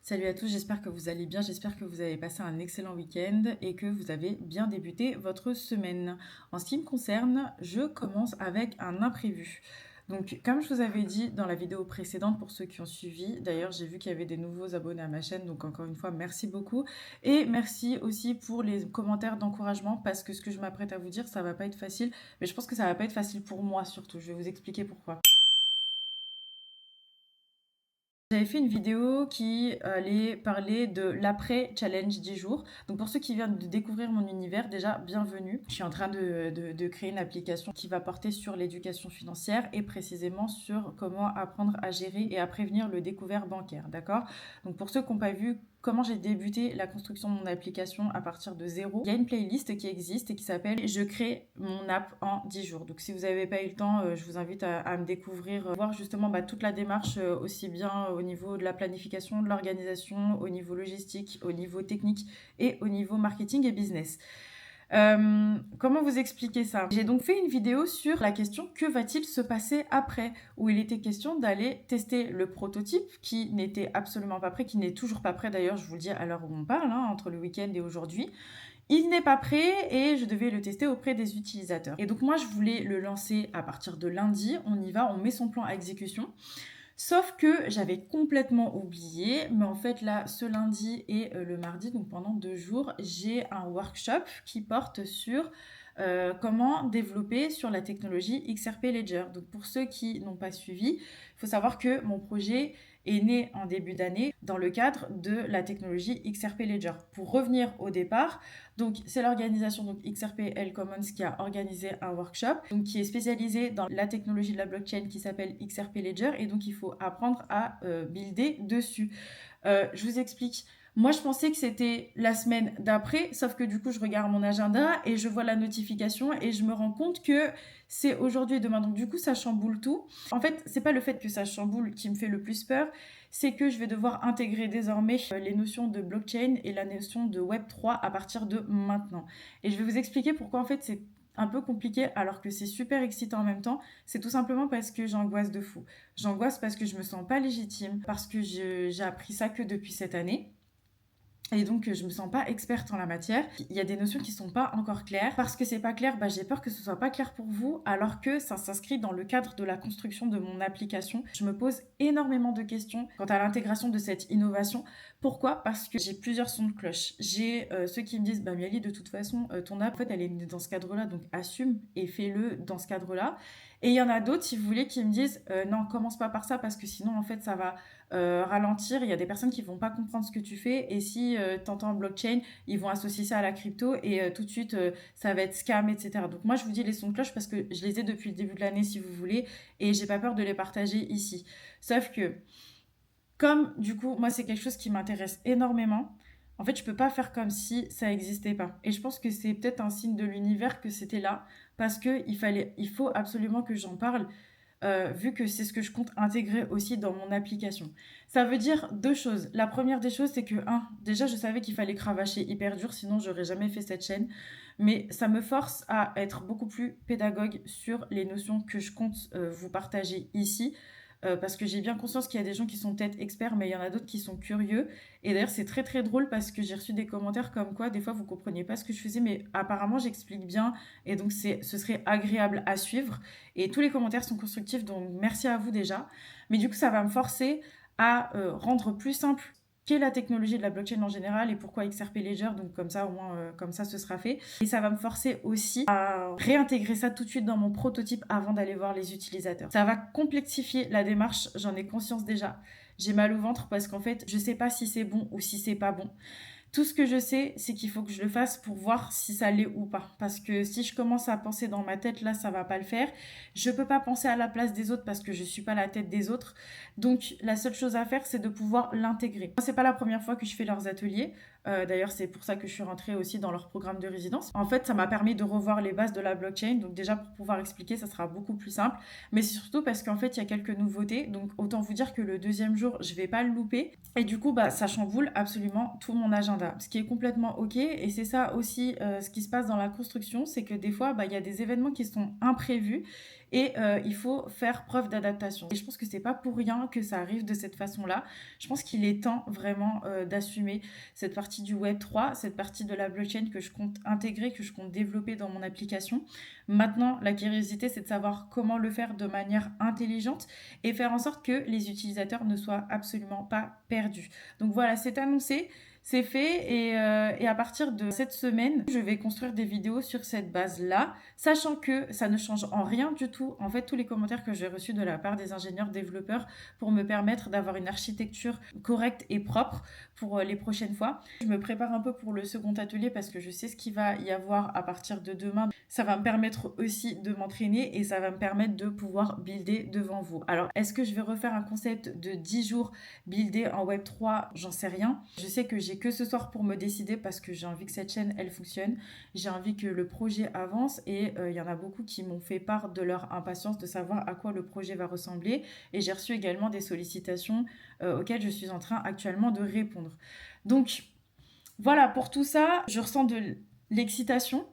Salut à tous, j'espère que vous allez bien, j'espère que vous avez passé un excellent week-end et que vous avez bien débuté votre semaine. En ce qui me concerne, je commence avec un imprévu. Donc, comme je vous avais dit dans la vidéo précédente pour ceux qui ont suivi, d'ailleurs j'ai vu qu'il y avait des nouveaux abonnés à ma chaîne, donc encore une fois merci beaucoup. Et merci aussi pour les commentaires d'encouragement parce que ce que je m'apprête à vous dire, ça va pas être facile, mais je pense que ça va pas être facile pour moi surtout, je vais vous expliquer pourquoi. J'avais fait une vidéo qui allait parler de l'après-challenge 10 jours. Donc pour ceux qui viennent de découvrir mon univers, déjà, bienvenue. Je suis en train de créer une application qui va porter sur l'éducation financière et précisément sur comment apprendre à gérer et à prévenir le découvert bancaire, d'accord? Donc pour ceux qui n'ont pas vu comment j'ai débuté la construction de mon application à partir de zéro, il y a une playlist qui existe et qui s'appelle Je crée mon app en 10 jours. Donc si vous n'avez pas eu le temps, je vous invite à me découvrir, voir justement toute la démarche, aussi bien au niveau de la planification, de l'organisation, au niveau logistique, au niveau technique et au niveau marketing et business. Comment vous expliquer ça? J'ai donc fait une vidéo sur la question que va-t-il se passer après, où il était question d'aller tester le prototype qui n'était absolument pas prêt, qui n'est toujours pas prêt d'ailleurs, je vous le dis à l'heure où on parle, hein, entre le week-end et aujourd'hui. Il n'est pas prêt et je devais le tester auprès des utilisateurs. Et donc moi je voulais le lancer à partir de lundi, on y va, on met son plan à exécution. Sauf que j'avais complètement oublié, mais en fait là, ce lundi et le mardi, donc pendant 2 jours, j'ai un workshop qui porte sur comment développer sur la technologie XRP Ledger. Donc pour ceux qui n'ont pas suivi, il faut savoir que mon projet est né en début d'année dans le cadre de la technologie XRP Ledger. Pour revenir au départ, donc c'est l'organisation donc XRP Commons qui a organisé un workshop donc qui est spécialisé dans la technologie de la blockchain qui s'appelle XRP Ledger et donc il faut apprendre à builder dessus. Je vous explique. Moi, je pensais que c'était la semaine d'après, sauf que du coup, je regarde mon agenda et je vois la notification et je me rends compte que c'est aujourd'hui et demain. Donc, du coup, ça chamboule tout. En fait, c'est pas le fait que ça chamboule qui me fait le plus peur, c'est que je vais devoir intégrer désormais les notions de blockchain et la notion de Web3 à partir de maintenant. Et je vais vous expliquer pourquoi en fait c'est un peu compliqué alors que c'est super excitant en même temps. C'est tout simplement parce que j'angoisse de fou. J'angoisse parce que je me sens pas légitime, parce que j'ai appris ça que depuis cette année. Et donc, je me sens pas experte en la matière. Il y a des notions qui sont pas encore claires. Parce que c'est pas clair, j'ai peur que ce soit pas clair pour vous, alors que ça s'inscrit dans le cadre de la construction de mon application. Je me pose énormément de questions quant à l'intégration de cette innovation. Pourquoi? Parce que j'ai plusieurs sons de cloche. J'ai ceux qui me disent, Miali, de toute façon, ton app, en fait, elle est née dans ce cadre-là, donc assume et fais-le dans ce cadre-là. Et il y en a d'autres, si vous voulez, qui me disent, non, commence pas par ça, parce que sinon, en fait, ça va ralentir. Il y a des personnes qui vont pas comprendre ce que tu fais et si tu entends blockchain, ils vont associer ça à la crypto et tout de suite ça va être scam, etc. Donc moi je vous dis les sons de cloche parce que je les ai depuis le début de l'année si vous voulez et j'ai pas peur de les partager ici. Sauf que comme du coup moi c'est quelque chose qui m'intéresse énormément, en fait je peux pas faire comme si ça existait pas. Et je pense que c'est peut-être un signe de l'univers que c'était là parce que il faut absolument que j'en parle vu que c'est ce que je compte intégrer aussi dans mon application. Ça veut dire deux choses. La première des choses, c'est que, déjà, je savais qu'il fallait cravacher hyper dur, sinon j'aurais jamais fait cette chaîne. Mais ça me force à être beaucoup plus pédagogue sur les notions que je compte vous partager ici. Parce que j'ai bien conscience qu'il y a des gens qui sont peut-être experts, mais il y en a d'autres qui sont curieux. Et d'ailleurs, c'est très très drôle parce que j'ai reçu des commentaires comme quoi, des fois, vous compreniez pas ce que je faisais, mais apparemment, j'explique bien. Et donc, ce serait agréable à suivre. Et tous les commentaires sont constructifs, donc merci à vous déjà. Mais du coup, ça va me forcer à rendre plus simple qu'est la technologie de la blockchain en général et pourquoi XRP Ledger, donc comme ça au moins comme ça ce sera fait. Et ça va me forcer aussi à réintégrer ça tout de suite dans mon prototype avant d'aller voir les utilisateurs. Ça va complexifier la démarche, j'en ai conscience déjà. J'ai mal au ventre parce qu'en fait je sais pas si c'est bon ou si c'est pas bon. Tout ce que je sais, c'est qu'il faut que je le fasse pour voir si ça l'est ou pas. Parce que si je commence à penser dans ma tête, là, ça va pas le faire. Je peux pas penser à la place des autres parce que je suis pas la tête des autres. Donc, la seule chose à faire, c'est de pouvoir l'intégrer. Moi, c'est pas la première fois que je fais leurs ateliers. D'ailleurs, c'est pour ça que je suis rentrée aussi dans leur programme de résidence. En fait, ça m'a permis de revoir les bases de la blockchain. Donc, déjà, pour pouvoir expliquer, ça sera beaucoup plus simple. Mais surtout parce qu'en fait, il y a quelques nouveautés. Donc, autant vous dire que le deuxième jour, je vais pas le louper. Et du coup, ça chamboule absolument tout mon agenda, ce qui est complètement ok. Et c'est ça aussi ce qui se passe dans la construction, c'est que des fois, il y a des événements qui sont imprévus et il faut faire preuve d'adaptation. Et je pense que c'est pas pour rien que ça arrive de cette façon-là. Je pense qu'il est temps vraiment d'assumer cette partie du Web3, cette partie de la blockchain que je compte intégrer, que je compte développer dans mon application. Maintenant, la curiosité, c'est de savoir comment le faire de manière intelligente et faire en sorte que les utilisateurs ne soient absolument pas perdus. Donc voilà, c'est annoncé. C'est fait et à partir de cette semaine, je vais construire des vidéos sur cette base-là, sachant que ça ne change en rien du tout, en fait, tous les commentaires que j'ai reçus de la part des ingénieurs développeurs pour me permettre d'avoir une architecture correcte et propre pour les prochaines fois. Je me prépare un peu pour le second atelier parce que je sais ce qu'il va y avoir à partir de demain. Ça va me permettre aussi de m'entraîner et ça va me permettre de pouvoir builder devant vous. Alors, est-ce que je vais refaire un concept de 10 jours builder en Web3? J'en sais rien. Je sais que j'ai que ce soir pour me décider parce que j'ai envie que cette chaîne, elle fonctionne. J'ai envie que le projet avance et il y en a beaucoup qui m'ont fait part de leur impatience de savoir à quoi le projet va ressembler. Et j'ai reçu également des sollicitations auxquelles je suis en train actuellement de répondre. Donc, voilà, pour tout ça, je ressens de l'excitation.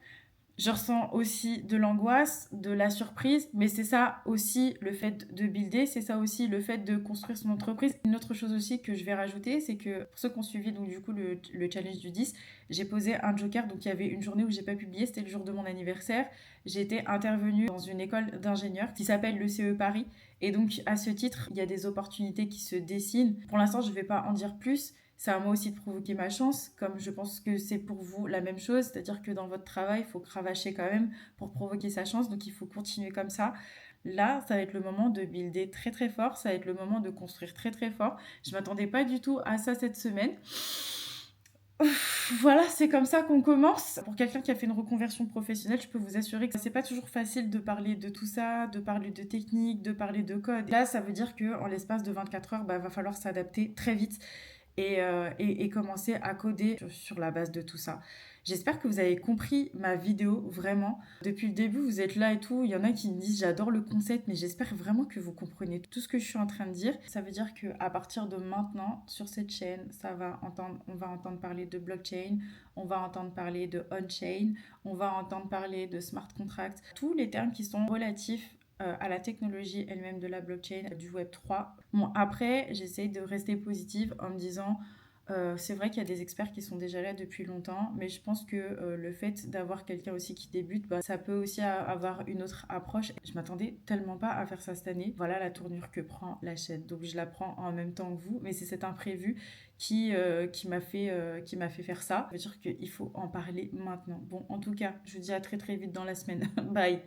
Je ressens aussi de l'angoisse, de la surprise, mais c'est ça aussi le fait de builder, c'est ça aussi le fait de construire son entreprise. Une autre chose aussi que je vais rajouter, c'est que pour ceux qui ont suivi donc du coup le challenge du 10, j'ai posé un joker, donc il y avait une journée où j'ai pas publié, c'était le jour de mon anniversaire. J'ai été intervenue dans une école d'ingénieurs qui s'appelle le CE Paris, et donc à ce titre, il y a des opportunités qui se dessinent. Pour l'instant, je ne vais pas en dire plus. C'est à moi aussi de provoquer ma chance, comme je pense que c'est pour vous la même chose, c'est-à-dire que dans votre travail, il faut cravacher quand même pour provoquer sa chance, donc il faut continuer comme ça. Là, ça va être le moment de builder très très fort, ça va être le moment de construire très très fort. Je ne m'attendais pas du tout à ça cette semaine. Voilà, c'est comme ça qu'on commence. Pour quelqu'un qui a fait une reconversion professionnelle, je peux vous assurer que c'est pas toujours facile de parler de tout ça, de parler de technique, de parler de code. Là, ça veut dire qu'en l'espace de 24 heures, va falloir s'adapter très vite et commencer à coder sur la base de tout ça. J'espère que vous avez compris ma vidéo, vraiment. Depuis le début, vous êtes là et tout. Il y en a qui me disent j'adore le concept, mais j'espère vraiment que vous comprenez tout ce que je suis en train de dire. Ça veut dire qu'à partir de maintenant, sur cette chaîne, on va entendre parler de blockchain, on va entendre parler de on-chain, on va entendre parler de smart contracts, tous les termes qui sont relatifs à la technologie elle-même de la blockchain, du Web3. Bon, après, j'essaye de rester positive en me disant, c'est vrai qu'il y a des experts qui sont déjà là depuis longtemps, mais je pense que le fait d'avoir quelqu'un aussi qui débute, ça peut aussi avoir une autre approche. Je m'attendais tellement pas à faire ça cette année. Voilà la tournure que prend la chaîne. Donc je la prends en même temps que vous, mais c'est cet imprévu qui m'a fait faire ça. Ça veut dire qu'il faut en parler maintenant. Bon, en tout cas, je vous dis à très très vite dans la semaine. Bye.